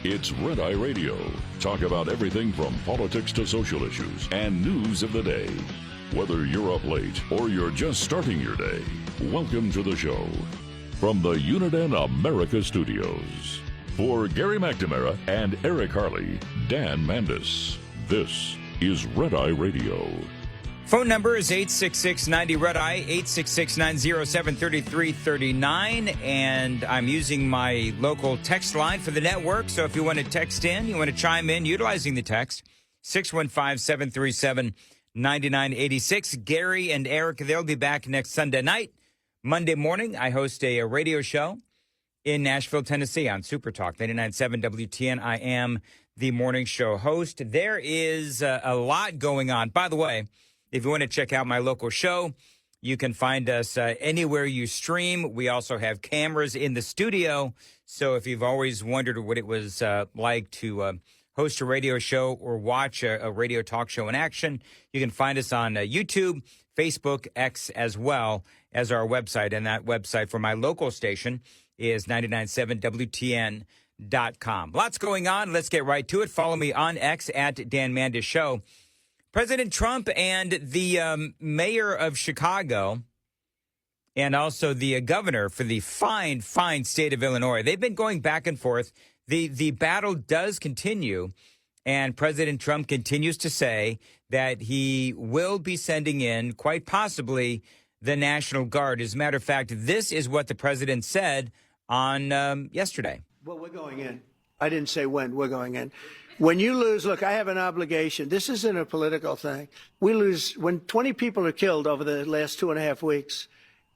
It's Red Eye Radio. Talk about everything from politics to social issues and news of the day. Whether you're up late or you're just starting your day, welcome to the show. From the Uniden America Studios. For Gary McNamara and Eric Harley, Dan Mandis, this is Red Eye Radio. Phone number is 866-90-RED-EYE, 866-907-3339, and I'm using my local text line for the network, so if you want to text in, you want to chime in utilizing the text, 615-737-9986. Gary and Eric, they'll be back next Sunday night. Monday morning, I host a radio show in Nashville, Tennessee on Super Talk 99.7 WTN. I am the morning show host. There is a lot going on. By the way, if you want to check out my local show, you can find us anywhere you stream. We also have cameras in the studio. So if you've always wondered what it was like to host a radio show or watch a radio talk show in action, you can find us on YouTube, Facebook, X, as well as our website. And that website for my local station is 997WTN.com. Lots going on. Let's get right to it. Follow me on X at Dan Mandis Show. President Trump and the mayor of Chicago and also the governor for the fine state of Illinois, they've been going back and forth. The battle does continue, and President Trump continues to say that he will be sending in, quite possibly, the National Guard. As a matter of fact, this is what the president said on yesterday. Well, we're going in. I didn't say when. We're going in. When you lose, look, I have an obligation. This isn't a political thing. We lose when 20 people are killed over the last 2.5 weeks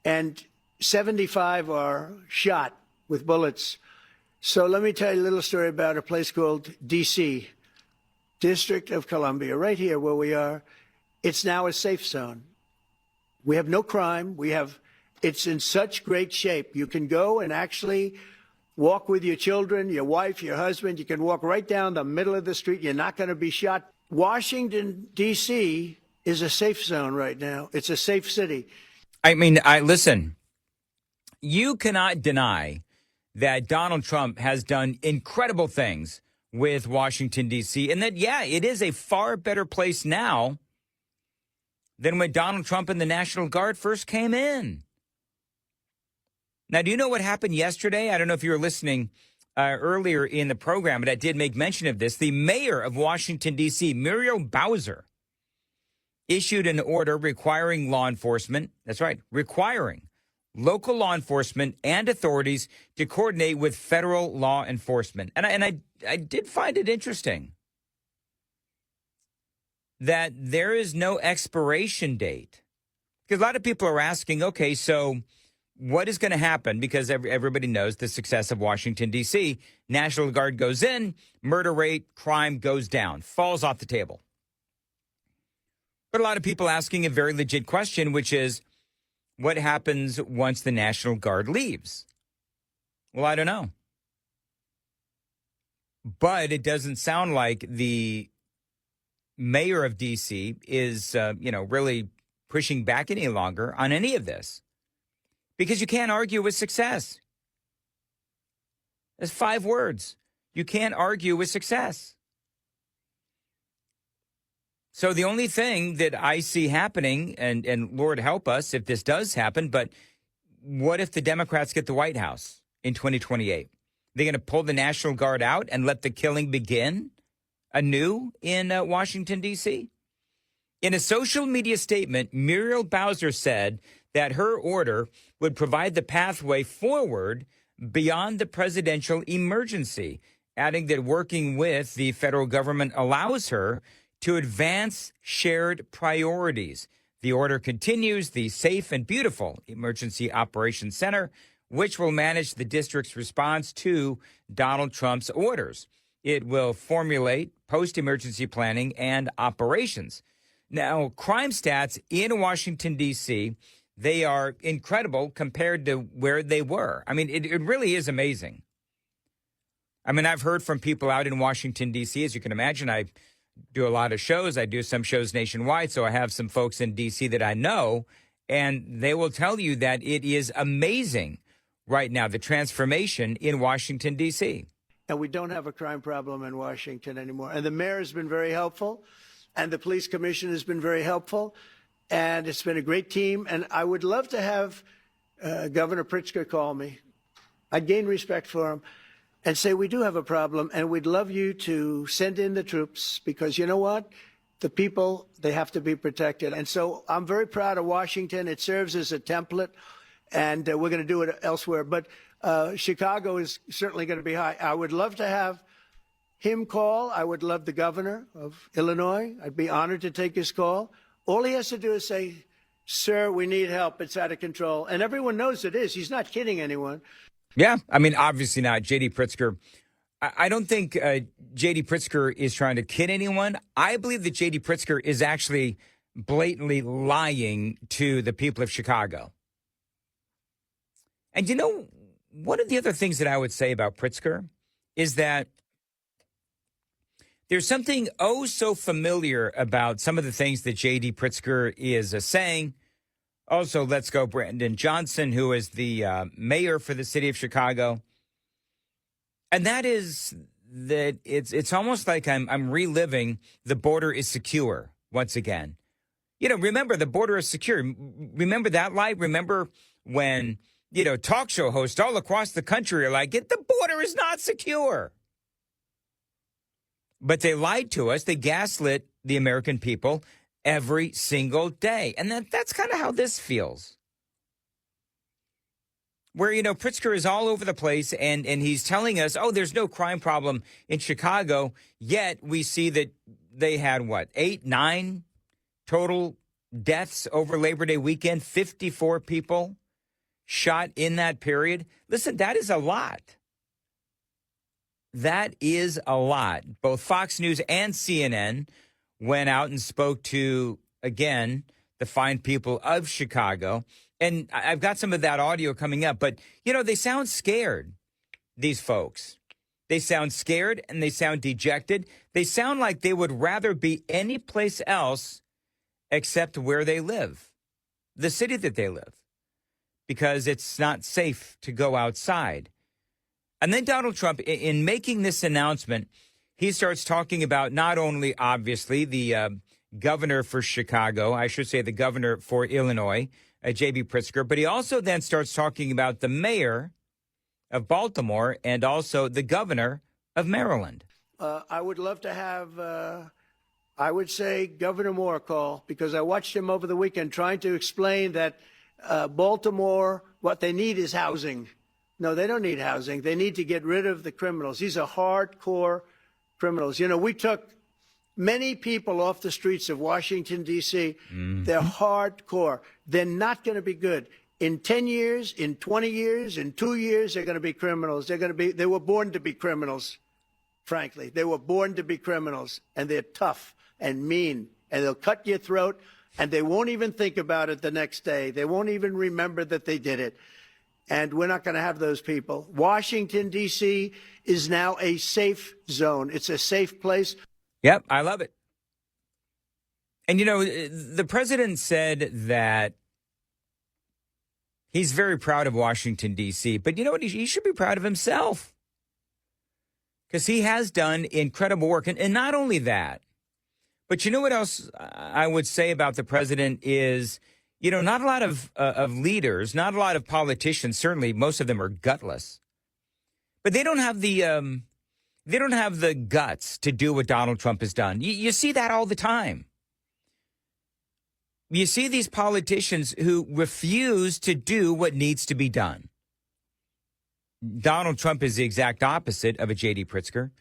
and 75 are shot with bullets. So let me tell you a little story about a place called D.C., District of Columbia, right here where we are. It's now a safe zone. We have no crime. It's in such great shape. You can go and actually walk with your children, your wife, your husband. You can walk right down the middle of the street. You're not going to be shot. Washington, D.C. is a safe zone right now. It's a safe city. I mean, listen, you cannot deny that Donald Trump has done incredible things with Washington, D.C., and that, yeah, it is a far better place now than when Donald Trump and the National Guard first came in. Now, do you know what happened yesterday? I don't know if you were listening earlier in the program, but I did make mention of this. The mayor of Washington, D.C., Muriel Bowser, issued an order requiring law enforcement, that's right, requiring local law enforcement and authorities to coordinate with federal law enforcement. And I did find it interesting that there is no expiration date. Because a lot of people are asking, okay, so what is going to happen? Because everybody knows the success of Washington, D.C. National Guard goes in, murder rate, crime goes down, falls off the table. But a lot of people asking a very legit question, which is, what happens once the National Guard leaves? Well, I don't know. But it doesn't sound like the mayor of D.C. is, really pushing back any longer on any of this. Because you can't argue with success. That's 5 words. You can't argue with success. So the only thing that I see happening, and Lord help us if this does happen, but what if the Democrats get the White House in 2028? They're going to pull the National Guard out and let the killing begin anew in Washington, D.C.? In a social media statement, Muriel Bowser said that her order would provide the pathway forward beyond the presidential emergency, adding that working with the federal government allows her to advance shared priorities. The order continues the Safe and Beautiful Emergency Operations Center, which will manage the district's response to Donald Trump's orders. It will formulate post-emergency planning and operations. Now, crime stats in Washington, D.C., they are incredible compared to where they were. I mean, it really is amazing. I mean, I've heard from people out in Washington, D.C. As you can imagine, I do a lot of shows. I do some shows nationwide, so I have some folks in D.C. that I know, and they will tell you that it is amazing right now, the transformation in Washington, D.C. and we don't have a crime problem in Washington anymore. And the mayor has been very helpful, and the police commission has been very helpful, and it's been a great team. And I would love to have Governor Pritzker call me. I'd gain respect for him and say, we do have a problem, and we'd love you to send in the troops, because you know what? The people, they have to be protected. And so I'm very proud of Washington. It serves as a template, and we're going to do it elsewhere. But Chicago is certainly going to be high. I would love to have him call. I would love the governor of Illinois. I'd be honored to take his call. All he has to do is say, sir, we need help. It's out of control. And everyone knows it is. He's not kidding anyone. Yeah, I mean, obviously not. J.D. Pritzker, I don't think J.D. Pritzker is trying to kid anyone. I believe that J.D. Pritzker is actually blatantly lying to the people of Chicago. And you know, one of the other things that I would say about Pritzker is that there's something oh so familiar about some of the things that J.D. Pritzker is saying. Also, let's go Brandon Johnson, who is the mayor for the city of Chicago. And that is that it's almost like I'm reliving the border is secure once again. You know, remember, the border is secure. Remember that lie? Remember when, you know, talk show hosts all across the country are like, the border is not secure. But they lied to us. They gaslit the American people every single day. And that's kind of how this feels. Where, you know, Pritzker is all over the place and he's telling us, oh, there's no crime problem in Chicago. Yet we see that they had, 8, 9 total deaths over Labor Day weekend, 54 people shot in that period. Listen, that is a lot. That is a lot. Both Fox News and CNN went out and spoke to, again, the fine people of Chicago. And I've got some of that audio coming up. But, you know, they sound scared, these folks. They sound scared and they sound dejected. They sound like they would rather be any place else except where they live, the city that they live, because it's not safe to go outside. And then Donald Trump, in making this announcement, he starts talking about not only, obviously, the governor for Chicago, I should say the governor for Illinois, J.B. Pritzker, but he also then starts talking about the mayor of Baltimore and also the governor of Maryland. I would love to have, I would say, Governor Moore call, because I watched him over the weekend trying to explain that Baltimore, what they need is housing. No, they don't need housing. They need to get rid of the criminals. These are hardcore criminals. You know, we took many people off the streets of Washington, D.C. They're hardcore. They're not going to be good. In 10 years, in 20 years, in 2 years, they're going to be criminals. They were born to be criminals, frankly. They were born to be criminals, and they're tough and mean, and they'll cut your throat, and they won't even think about it the next day. They won't even remember that they did it. And we're not going to have those people. Washington, D.C. is now a safe zone. It's a safe place. Yep, I love it. And, you know, the president said that he's very proud of Washington, D.C., but you know what? He should be proud of himself, because he has done incredible work. And not only that, but you know what else I would say about the president is, you know, not a lot of leaders, not a lot of politicians, certainly most of them are gutless, but they don't have the guts to do what Donald Trump has done. You see that all the time. You see these politicians who refuse to do what needs to be done. Donald Trump is the exact opposite of a J.D. Pritzker.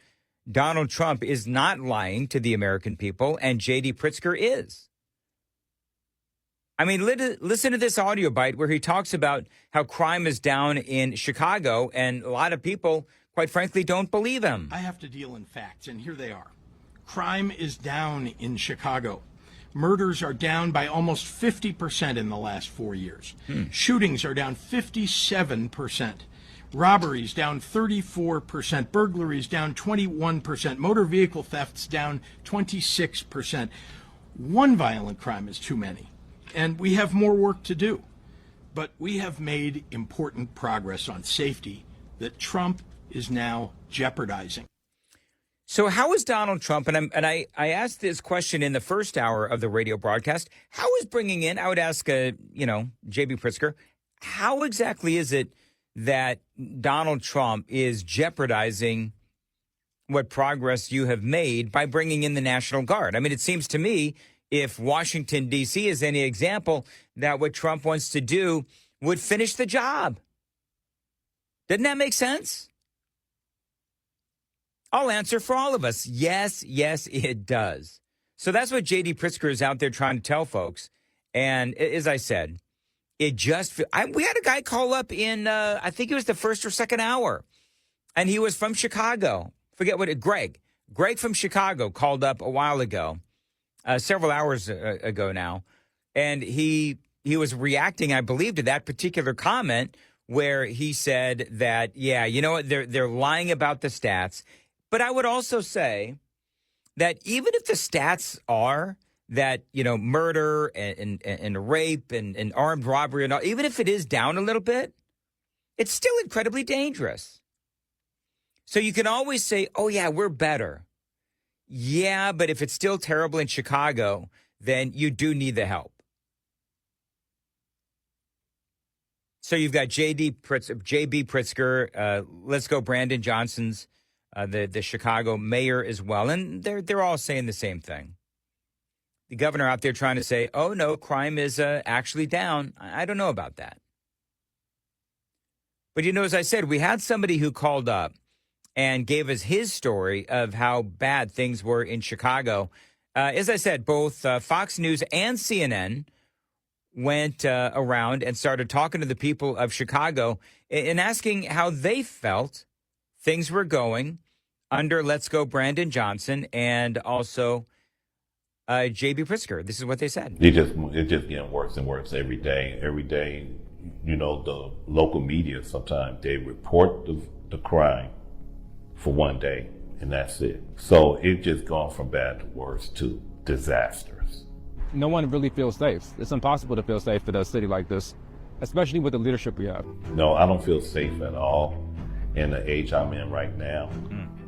Donald Trump is not lying to the American people, and J.D. Pritzker is. I mean, listen to this audio bite where he talks about how crime is down in Chicago, and a lot of people, quite frankly, don't believe him. I have to deal in facts, and here they are. Crime is down in Chicago. Murders are down by almost 50% in the last 4 years. Shootings are down 57%. Robberies down 34%. Burglaries down 21%. Motor vehicle thefts down 26%. One violent crime is too many, and we have more work to do. But we have made important progress on safety that Trump is now jeopardizing. So how is Donald Trump, and I asked this question in the first hour of the radio broadcast, how is bringing in, I would ask, J.B. Pritzker, how exactly is it that Donald Trump is jeopardizing what progress you have made by bringing in the National Guard? I mean, it seems to me, if Washington, D.C. is any example, that what Trump wants to do would finish the job. Doesn't that make sense? I'll answer for all of us. Yes, it does. So that's what J.D. Pritzker is out there trying to tell folks. And as I said, we had a guy call up in, I think it was the first or second hour, and he was from Chicago. Greg from Chicago called up a while ago, several hours ago now, and he was reacting, I believe, to that particular comment where he said that, yeah, you know what, they're lying about the stats. But I would also say that even if the stats are that, murder and rape and armed robbery and all, even if it is down a little bit, it's still incredibly dangerous. So you can always say, oh, yeah, we're better. Yeah, but if it's still terrible in Chicago, then you do need the help. So you've got J.B. Pritzker, Let's Go Brandon Johnson's, the Chicago mayor as well, and they're all saying the same thing. The governor out there trying to say, oh, no, crime is actually down. I don't know about that. But, as I said, we had somebody who called up and gave us his story of how bad things were in Chicago. As I said, both Fox News and CNN went around and started talking to the people of Chicago and asking how they felt things were going under Let's Go Brandon Johnson and also J.B. Pritzker. This is what they said. It's just getting worse and worse every day. Every day, the local media, sometimes they report the crime for one day, and that's it. So it's just gone from bad to worse to disastrous. No one really feels safe. It's impossible to feel safe in a city like this, especially with the leadership we have. No, I don't feel safe at all in the age I'm in right now.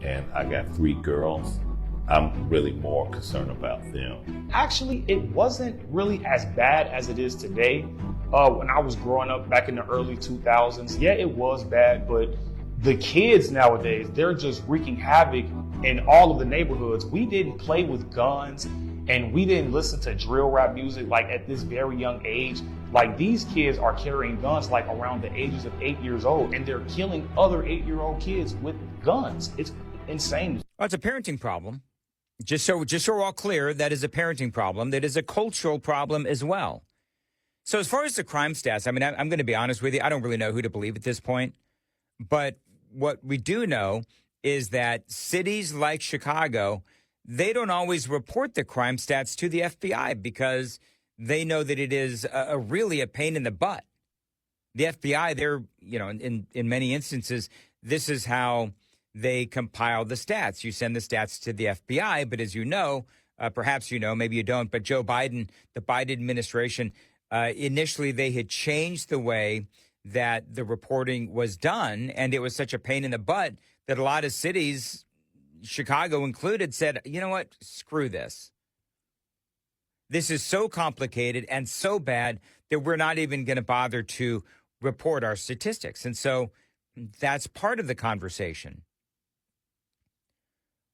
And I got 3 girls. I'm really more concerned about them. Actually, it wasn't really as bad as it is today. When I was growing up back in the early 2000s, yeah, it was bad, but the kids nowadays, they're just wreaking havoc in all of the neighborhoods. We didn't play with guns and we didn't listen to drill rap music like at this very young age. Like these kids are carrying guns like around the ages of 8 years old, and they're killing other 8-year-old kids with guns. It's insane. Well, it's a parenting problem. Just so we're all clear, that is a parenting problem. That is a cultural problem as well. So as far as the crime stats, I mean, I'm going to be honest with you. I don't really know who to believe at this point. But what we do know is that cities like Chicago, they don't always report the crime stats to the FBI because they know that it is really a pain in the butt. The FBI, they're, in many instances, this is how they compile the stats. You send the stats to the FBI, but as you know, perhaps you know, maybe you don't, but Joe Biden, the Biden administration, initially they had changed the way that the reporting was done, and it was such a pain in the butt that a lot of cities, Chicago included, said, you know what, screw this. This is so complicated and so bad that we're not even going to bother to report our statistics. And so that's part of the conversation.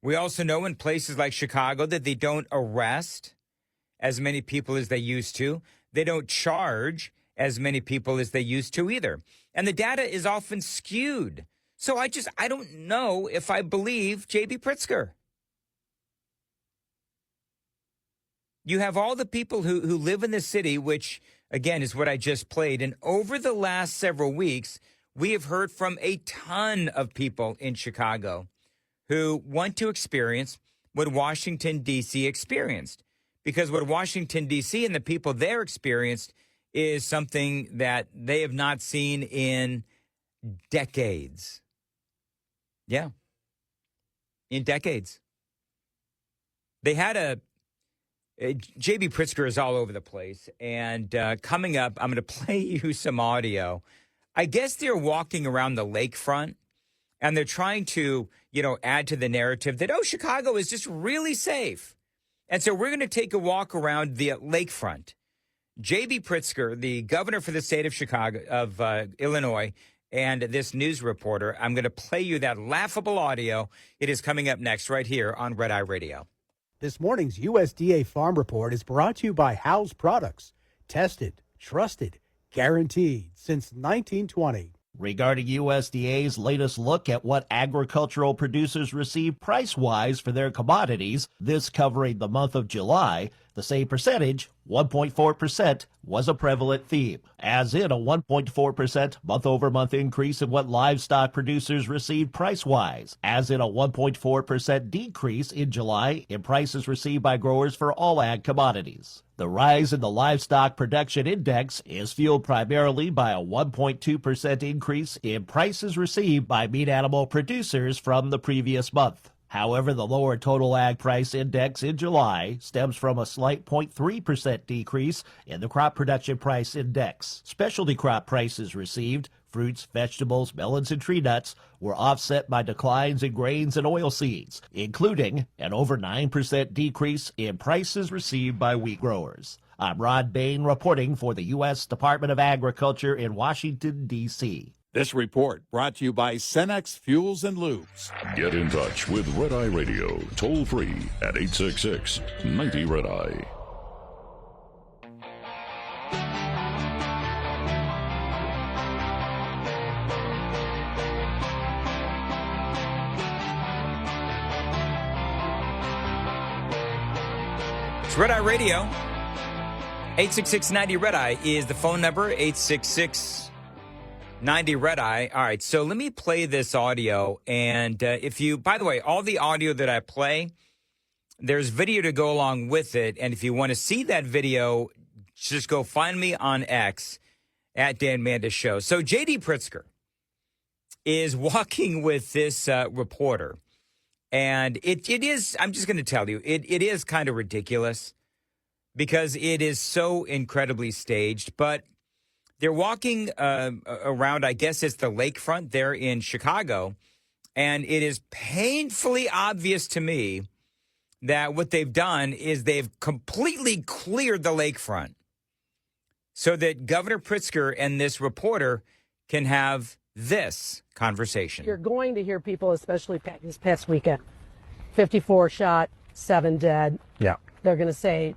We also know in places like Chicago that they don't arrest as many people as they used to. They don't charge as many people as they used to either. And the data is often skewed. So I don't know if I believe J.B. Pritzker. You have all the people who live in the city, which, again, is what I just played. And over the last several weeks, we have heard from a ton of people in Chicago who want to experience what Washington, D.C. experienced. Because what Washington, D.C. and the people there experienced is something that they have not seen in decades. Yeah. In decades. They had J.B. Pritzker is all over the place. And coming up, I'm going to play you some audio. I guess they're walking around the lakefront. And they're trying to, add to the narrative that, Chicago is just really safe. And so we're going to take a walk around the lakefront. J.B. Pritzker, the governor for the state of Illinois, and this news reporter, I'm going to play you that laughable audio. It is coming up next right here on Red Eye Radio. This morning's USDA Farm Report is brought to you by House Products. Tested, trusted, guaranteed since 1920. Regarding USDA's latest look at what agricultural producers receive price-wise for their commodities, this covering the month of July, the same percentage, 1.4%, was a prevalent theme, as in a 1.4% month-over-month increase in what livestock producers received price-wise, as in a 1.4% decrease in July in prices received by growers for all ag commodities. The rise in the Livestock Production Index is fueled primarily by a 1.2% increase in prices received by meat animal producers from the previous month. However, the lower total ag price index in July stems from a slight 0.3% decrease in the crop production price index. Specialty crop prices received, fruits, vegetables, melons, and tree nuts, were offset by declines in grains and oilseeds, including an over 9% decrease in prices received by wheat growers. I'm Rod Bain reporting for the U.S. Department of Agriculture in Washington, D.C. This report brought to you by Cenex Fuels and Lubes. Get in touch with Red Eye Radio, toll free at 866-90-RED-EYE. It's Red Eye Radio. 866-90-RED-EYE is the phone number, 866-90-RED-EYE. All right, so let me play this audio. And by the way, all the audio that I play, there's video to go along with it. And if you want to see that video, just go find me on X at Dan Mandis Show. So J.D. Pritzker is walking with this reporter. And it is, I'm just going to tell you, it is kind of ridiculous because it is so incredibly staged. But they're walking around, I guess it's the lakefront there in Chicago. And it is painfully obvious to me that what they've done is they've completely cleared the lakefront so that Governor Pritzker and this reporter can have this conversation. You're going to hear people, especially this past weekend, 54 shot, 7 dead. Yeah. They're going to say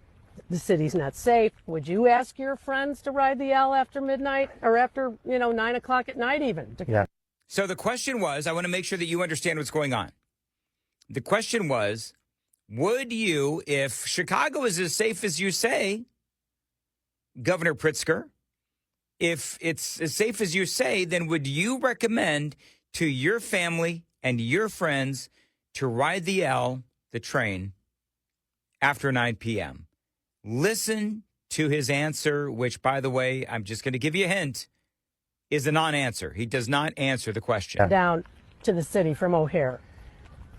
the city's not safe. Would you ask your friends to ride the L after midnight or after, 9 o'clock at night even? Yeah. So the question was, I want to make sure that you understand what's going on. The question was, would you, if Chicago is as safe as you say, Governor Pritzker, if it's as safe as you say, then would you recommend to your family and your friends to ride the L, the train, after 9 p.m.? Listen to his answer, which, by the way, I'm just going to give you a hint, is a non-answer. He does not answer the question. Down to the city from O'Hare.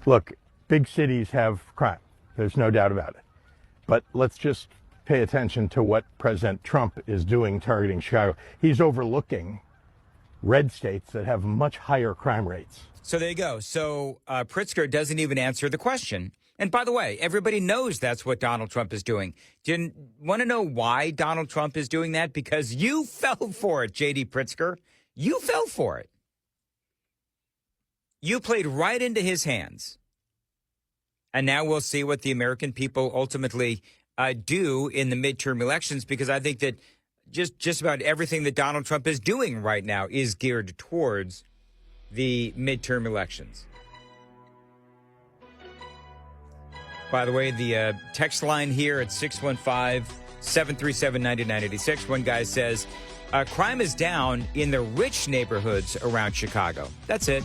Look, big cities have crime. There's no doubt about it. But let's just pay attention to what President Trump is doing targeting Chicago. He's overlooking red states that have much higher crime rates. So there you go. So Pritzker doesn't even answer the question. And by the way, everybody knows that's what Donald Trump is doing. Do you want to know why Donald Trump is doing that? Because you fell for it, J.D. Pritzker. You fell for it. You played right into his hands. And now we'll see what the American people ultimately do in the midterm elections, because I think that just about everything that Donald Trump is doing right now is geared towards the midterm elections. By the way, the text line here at 615-737-9986. One guy says, crime is down in the rich neighborhoods around Chicago. That's it.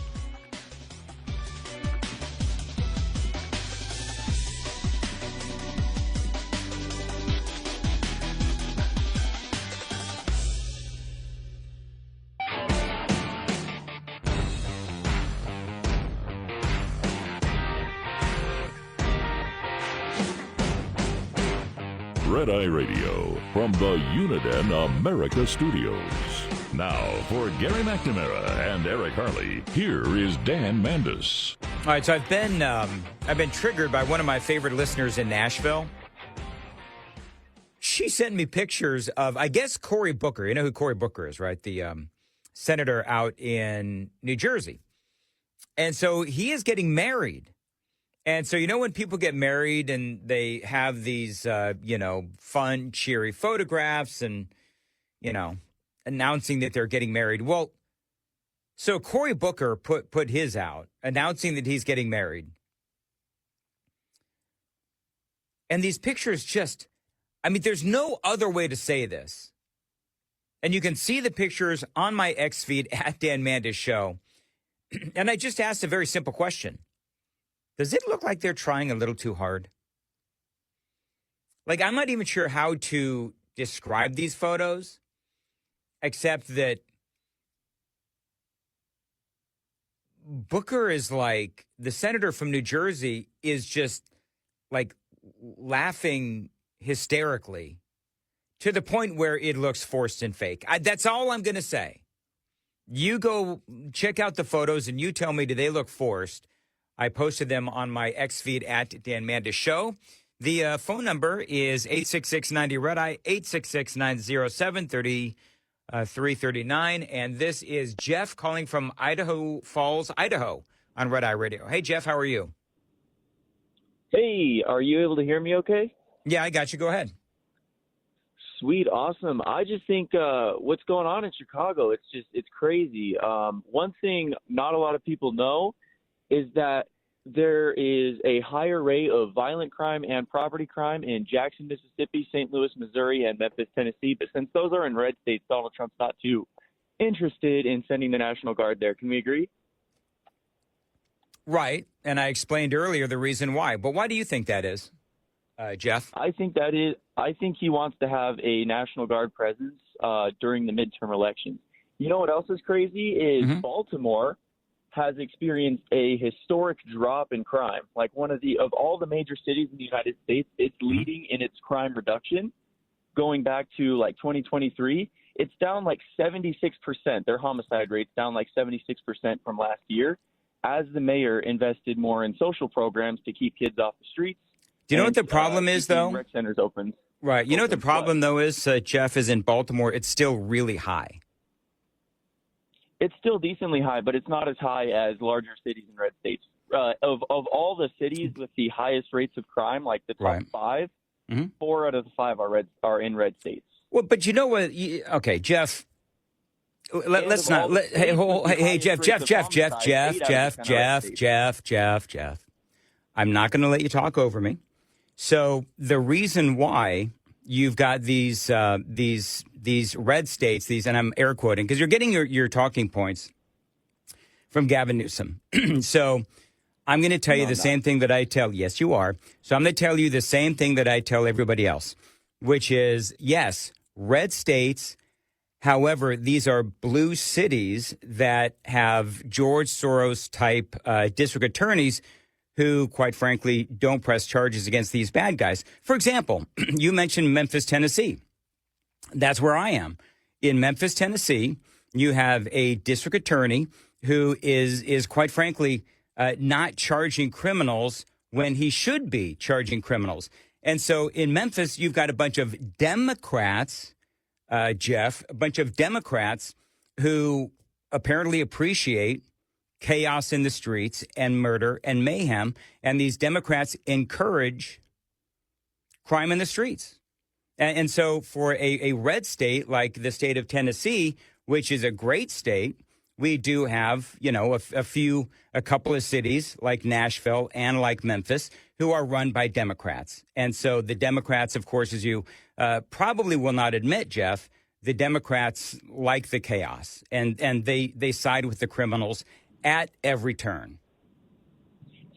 Red Eye Radio from the Uniden America Studios. Now, for Gary McNamara and Eric Harley, here is Dan Mandis. All right, so I've been triggered by one of my favorite listeners in Nashville. She sent me pictures of, I guess, Cory Booker. You know who Cory Booker is, right? The senator out in New Jersey. And so he is getting married. And so, you know, when people get married and they have these, fun, cheery photographs and, announcing that they're getting married. Well, so Cory Booker put his out, announcing that he's getting married. And these pictures just, there's no other way to say this. And you can see the pictures on my X feed at Dan Mandis Show. And I just asked a very simple question. Does it look like they're trying a little too hard? Like, I'm not even sure how to describe these photos, except that Booker is like, the senator from New Jersey is just like laughing hysterically to the point where it looks forced and fake. That's all I'm going to say. You go check out the photos and you tell me, do they look forced? I posted them on my X feed at Dan Mandis Show. The phone number is 866-90-RED-EYE, 866-907-3339. And this is Jeff calling from Idaho Falls, Idaho on Red Eye Radio. Hey, Jeff, how are you? Hey, are you able to hear me okay? Yeah, I got you. Go ahead. Sweet, awesome. I just think what's going on in Chicago, it's crazy. One thing not a lot of people know is that there is a higher rate of violent crime and property crime in Jackson, Mississippi, St. Louis, Missouri, and Memphis, Tennessee. But since those are in red states, Donald Trump's not too interested in sending the National Guard there. Can we agree? Right. And I explained earlier the reason why. But why do you think that is, Jeff? I think he wants to have a National Guard presence during the midterm elections. You know what else is crazy is Baltimore has experienced a historic drop in crime. Like of all the major cities in the United States, it's leading in its crime reduction. Going back to like 2023, it's down like 76%. Their homicide rate's down like 76% from last year, as the mayor invested more in social programs to keep kids off the streets. Do you know what the problem is, though? Rec centers open. Right. You know what the problem, though, is, Jeff, is in Baltimore, it's still really high. It's still decently high, but it's not as high as larger cities in red states. Of all the cities with the highest rates of crime, like the top five, 4 out of the 5 are in red states. Well, but you know what? Okay, Jeff. Let's not. Hey, Jeff. I'm not going to let you talk over me. So the reason why you've got these red states, and I'm air quoting because you're getting your talking points from Gavin Newsom. So I'm going to tell you the same thing that I tell. Yes, you are. So I'm going to tell you the same thing that I tell everybody else, which is, yes, red states. However, these are blue cities that have George Soros type district attorneys who, quite frankly, don't press charges against these bad guys. For example, you mentioned Memphis, Tennessee. That's where I am. In Memphis, Tennessee, you have a district attorney who is quite frankly, not charging criminals when he should be charging criminals. And so in Memphis, you've got a bunch of Democrats, Jeff, a bunch of Democrats who apparently appreciate chaos in the streets and murder and mayhem. And these Democrats encourage crime in the streets. And so for a red state like the state of Tennessee, which is a great state, we do have, a couple of cities like Nashville and like Memphis who are run by Democrats. And so the Democrats, of course, as you probably will not admit, Jeff, the Democrats like the chaos and they side with the criminals at every turn.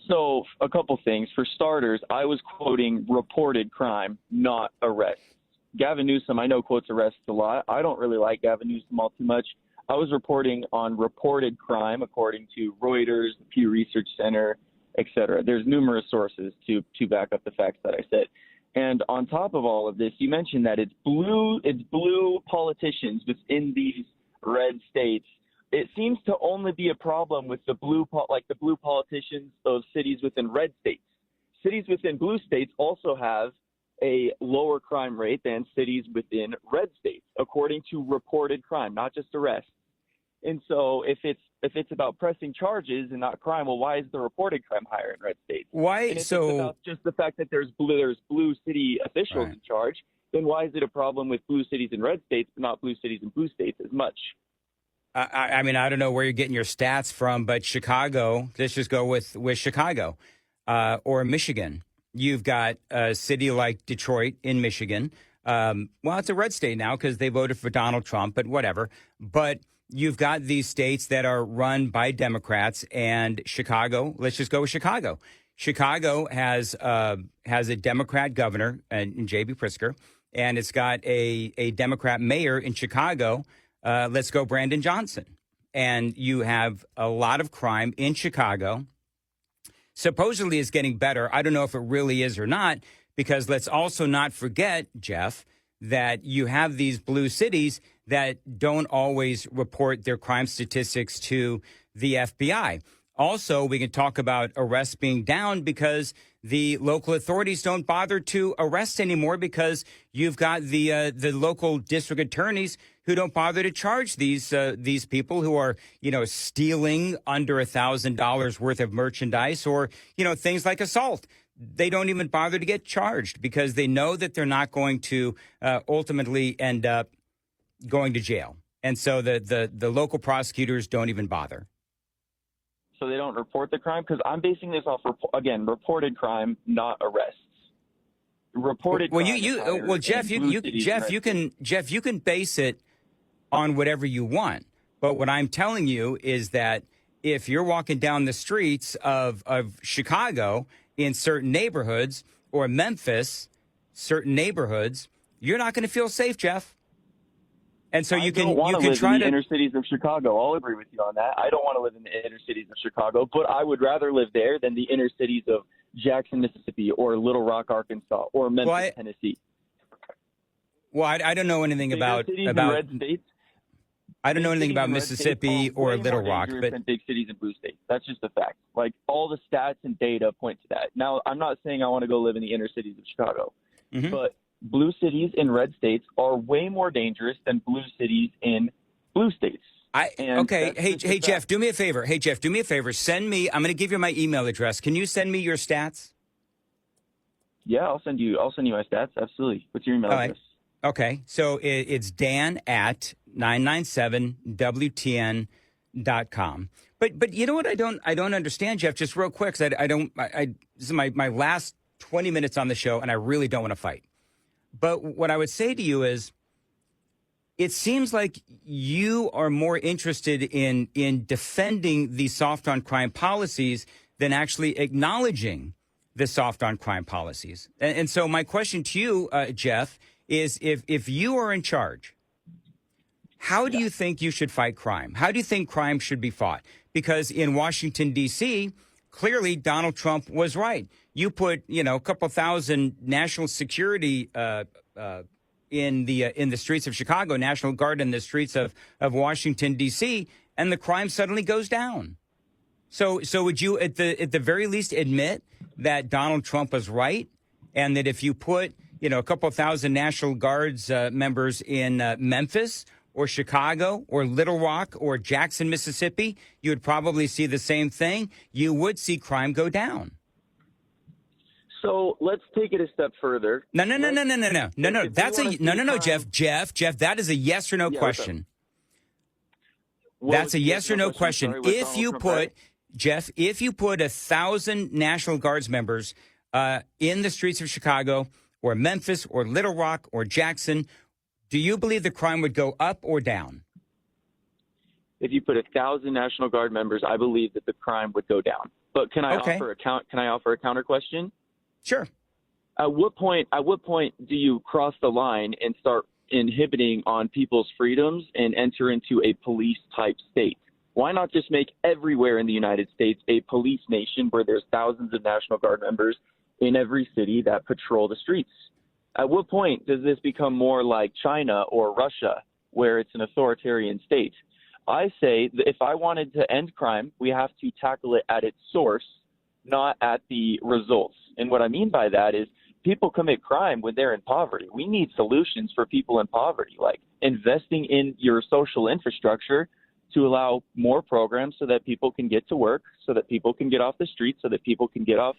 So a couple things. For starters, I was quoting reported crime, not arrests. Gavin Newsom, I know, quotes arrests a lot. I don't really like Gavin Newsom all too much. I was reporting on reported crime according to Reuters, the Pew Research Center, et cetera. There's numerous sources to back up the facts that I said. And on top of all of this, you mentioned that it's blue politicians within these red states. It seems to only be a problem with the blue politicians of cities within red states. Cities within blue states also have a lower crime rate than cities within red states, according to reported crime, not just arrests. And so if it's about pressing charges and not crime, well, why is the reported crime higher in red states? Why? And if it's about just the fact that there's blue city officials in charge, then why is it a problem with blue cities in red states, but not blue cities in blue states as much? I mean, I don't know where you're getting your stats from, but Chicago, let's just go with Chicago or Michigan. You've got a city like Detroit in Michigan. Well, it's a red state now because they voted for Donald Trump, but whatever. But you've got these states that are run by Democrats, and Chicago, let's just go with Chicago. Chicago has a Democrat governor, and J.B. Pritzker, and it's got a Democrat mayor in Chicago. Let's go Brandon Johnson. And you have a lot of crime in Chicago. Supposedly it's getting better. I don't know if it really is or not, because let's also not forget, Jeff, that you have these blue cities that don't always report their crime statistics to the FBI. Also, we can talk about arrests being down because the local authorities don't bother to arrest anymore because you've got the local district attorneys who don't bother to charge these people who are, stealing under $1,000 worth of merchandise or, things like assault. They don't even bother to get charged because they know that they're not going to ultimately end up going to jail. And so the local prosecutors don't even bother. So they don't report the crime? Because I'm basing this off, reported crime, not arrests. Reported crime. Jeff, you can base it on whatever you want. But what I'm telling you is that if you're walking down the streets of Chicago in certain neighborhoods or Memphis, certain neighborhoods, you're not going to feel safe, Jeff. And so you can try to inner cities of Chicago. I'll agree with you on that. I don't want to live in the inner cities of Chicago, but I would rather live there than the inner cities of Jackson, Mississippi, or Little Rock, Arkansas, or Memphis, Tennessee. Well, I don't know anything about red states. I don't know anything about Mississippi or Little Rock, but than big cities and blue states. That's just a fact. Like all the stats and data point to that. Now, I'm not saying I want to go live in the inner cities of Chicago, but blue cities in red states are way more dangerous than blue cities in blue states. Hey, Jeff, do me a favor. Send me, I'm going to give you my email address. Can you send me your stats? Yeah, I'll send you my stats. Absolutely. What's your email address? Okay. So it's Dan at 997WTN.com. But you know what I don't understand, Jeff, just real quick, because this is my last 20 minutes on the show, and I really don't want to fight. But what I would say to you is, it seems like you are more interested in defending the soft on crime policies than actually acknowledging the soft on crime policies. And so my question to you, Jeff, is if you are in charge, how do you think you should fight crime? How do you think crime should be fought? Because in Washington, D.C., clearly Donald Trump was right. You put, a couple thousand national security in the streets of Chicago, National Guard in the streets of Washington, D.C., and the crime suddenly goes down. So would you, at the very least, admit that Donald Trump was right, and that if you put, a couple thousand National Guards members in Memphis or Chicago or Little Rock or Jackson, Mississippi, you would probably see the same thing? You would see crime go down. So let's take it a step further. No. That's no, Jeff. Jeff, that is a yes or no question. That's a yes or no question. If you put 1,000 National Guards members in the streets of Chicago or Memphis or Little Rock or Jackson, do you believe the crime would go up or down? If you put 1,000 National Guard members, I believe that the crime would go down. But can I offer a counter question? Sure. At what point do you cross the line and start inhibiting on people's freedoms and enter into a police type state? Why not just make everywhere in the United States a police nation where there's thousands of National Guard members in every city that patrol the streets. At what point does this become more like China or Russia, where it's an authoritarian state? I say that if I wanted to end crime, we have to tackle it at its source, not at the results. And what I mean by that is people commit crime when they're in poverty. We need solutions for people in poverty, like investing in your social infrastructure to allow more programs so that people can get to work, so that people can get off the streets, so that people can get off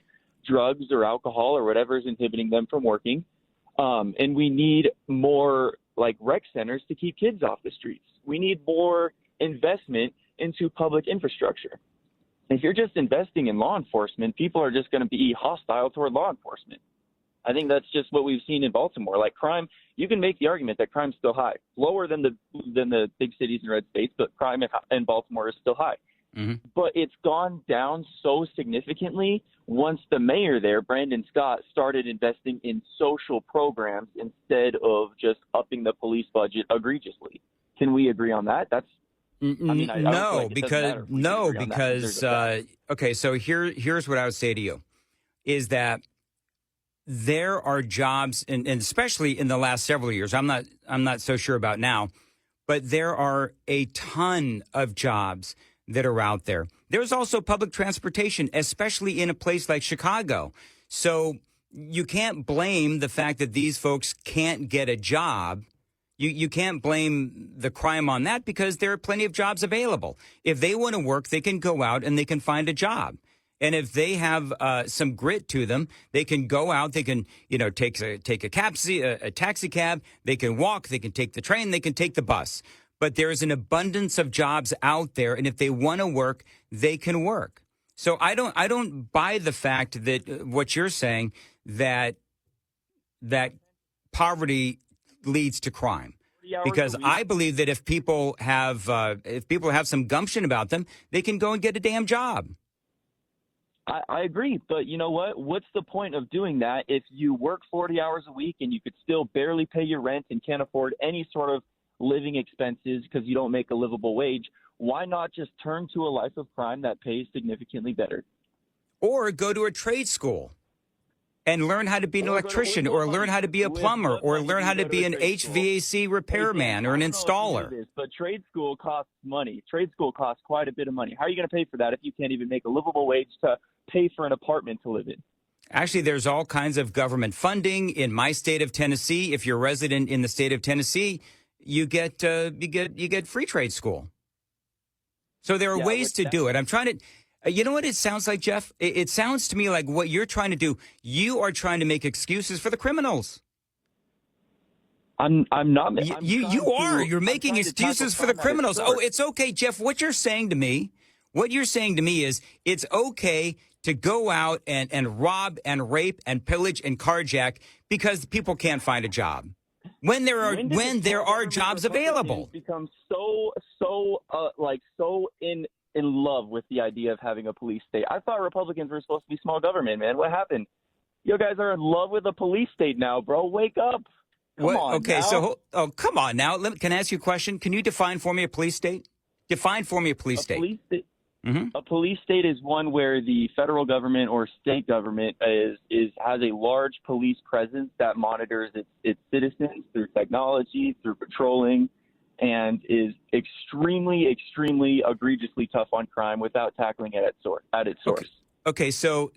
drugs or alcohol or whatever is inhibiting them from working. And we need more like rec centers to keep kids off the streets. We need more investment into public infrastructure. If you're just investing in law enforcement, people are just going to be hostile toward law enforcement. I think that's just what we've seen in Baltimore. Like crime, you can make the argument that crime's still high, lower than the big cities and red states, but crime in Baltimore is still high. Mm-hmm. But it's gone down so significantly once the mayor there, Brandon Scott, started investing in social programs instead of just upping the police budget egregiously. Can we agree on that? That's okay. So here's what I would say to you is that there are jobs, and especially in the last several years, I'm not so sure about now, but there are a ton of jobs that are out there. There's also public transportation, especially in a place like Chicago. So you can't blame the fact that these folks can't get a job. You can't blame the crime on that because there are plenty of jobs available. If they want to work, they can go out and they can find a job. And if they have some grit to them, they can go out. They can, take a taxi cab. They can walk. They can take the train. They can take the bus. But there is an abundance of jobs out there, and if they want to work, they can work. So I don't buy the fact that what you're saying that poverty leads to crime, because I believe that if people have some gumption about them, they can go and get a damn job. I agree, but you know what? What's the point of doing that if you work 40 hours a week and you could still barely pay your rent and can't afford any sort of living expenses because you don't make a livable wage? Why not just turn to a life of crime that pays significantly better? Or go to a trade school and learn how to be an electrician, or learn how to be a plumber, or learn how to be an HVAC repairman or an installer. But trade school costs money. Trade school costs quite a bit of money. How are you going to pay for that if you can't even make a livable wage to pay for an apartment to live in? Actually, there's all kinds of government funding in my state of Tennessee. If you're a resident in the state of Tennessee, you get free trade school. So there are ways to do it. I'm trying to. You know what it sounds like, Jeff? It sounds to me like what you're trying to do, you are trying to make excuses for the criminals. I'm not. You're making excuses for the criminals. Oh, it's okay, Jeff. What you're saying to me is it's okay to go out and rob and rape and pillage and carjack because people can't find a job. When there are jobs available. Become so in love with the idea of having a police state. I thought Republicans were supposed to be small government, man. What happened? You guys are in love with a police state now, bro. Wake up. Come on now. Can I ask you a question? Can you define for me a police state? Define for me a police state. A police state is one where the federal government or state government has a large police presence that monitors its citizens through technology, through patrolling, and is extremely, extremely egregiously tough on crime without tackling it at its source. Okay, so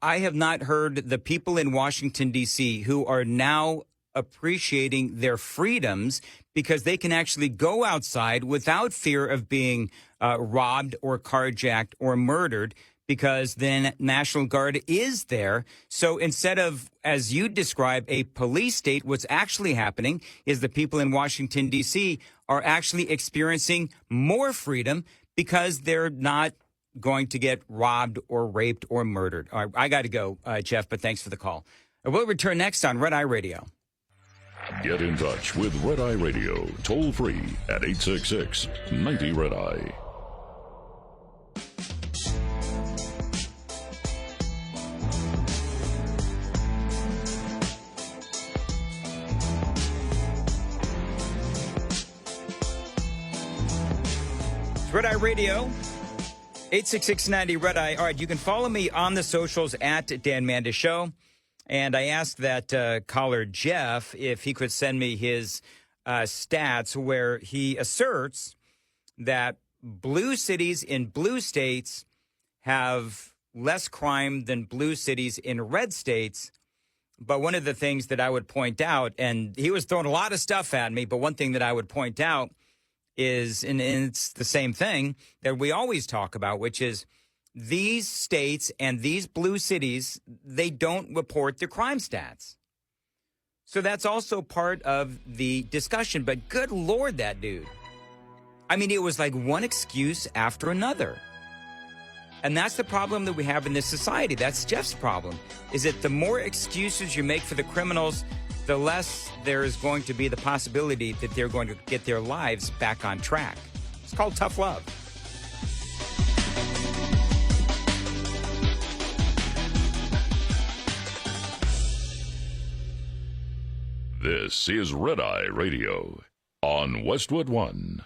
I have not heard the people in Washington, D.C. who are now appreciating their freedoms because they can actually go outside without fear of being robbed or carjacked or murdered, because then National Guard is there. So instead of, as you describe, a police state, what's actually happening is the people in Washington, D.C. are actually experiencing more freedom because they're not going to get robbed or raped or murdered. All right, I got to go, Jeff, but thanks for the call. We'll return next on Red Eye Radio. Get in touch with Red Eye Radio, toll free at 866-90-RED-EYE. Red Eye Radio, 866-90-RED-EYE. All right, you can follow me on the socials at Dan Mandis Show. And I asked that caller, Jeff, if he could send me his stats where he asserts that blue cities in blue states have less crime than blue cities in red states. But one of the things that I would point out, and he was throwing a lot of stuff at me, but one thing that I would point out is, and it's the same thing that we always talk about, which is these states and these blue cities, they don't report their crime stats. So that's also part of the discussion. But good Lord, that dude. I mean, it was like one excuse after another. And that's the problem that we have in this society. That's Jeff's problem, is that the more excuses you make for the criminals, the less there is going to be the possibility that they're going to get their lives back on track. It's called tough love. This is Red Eye Radio on Westwood One.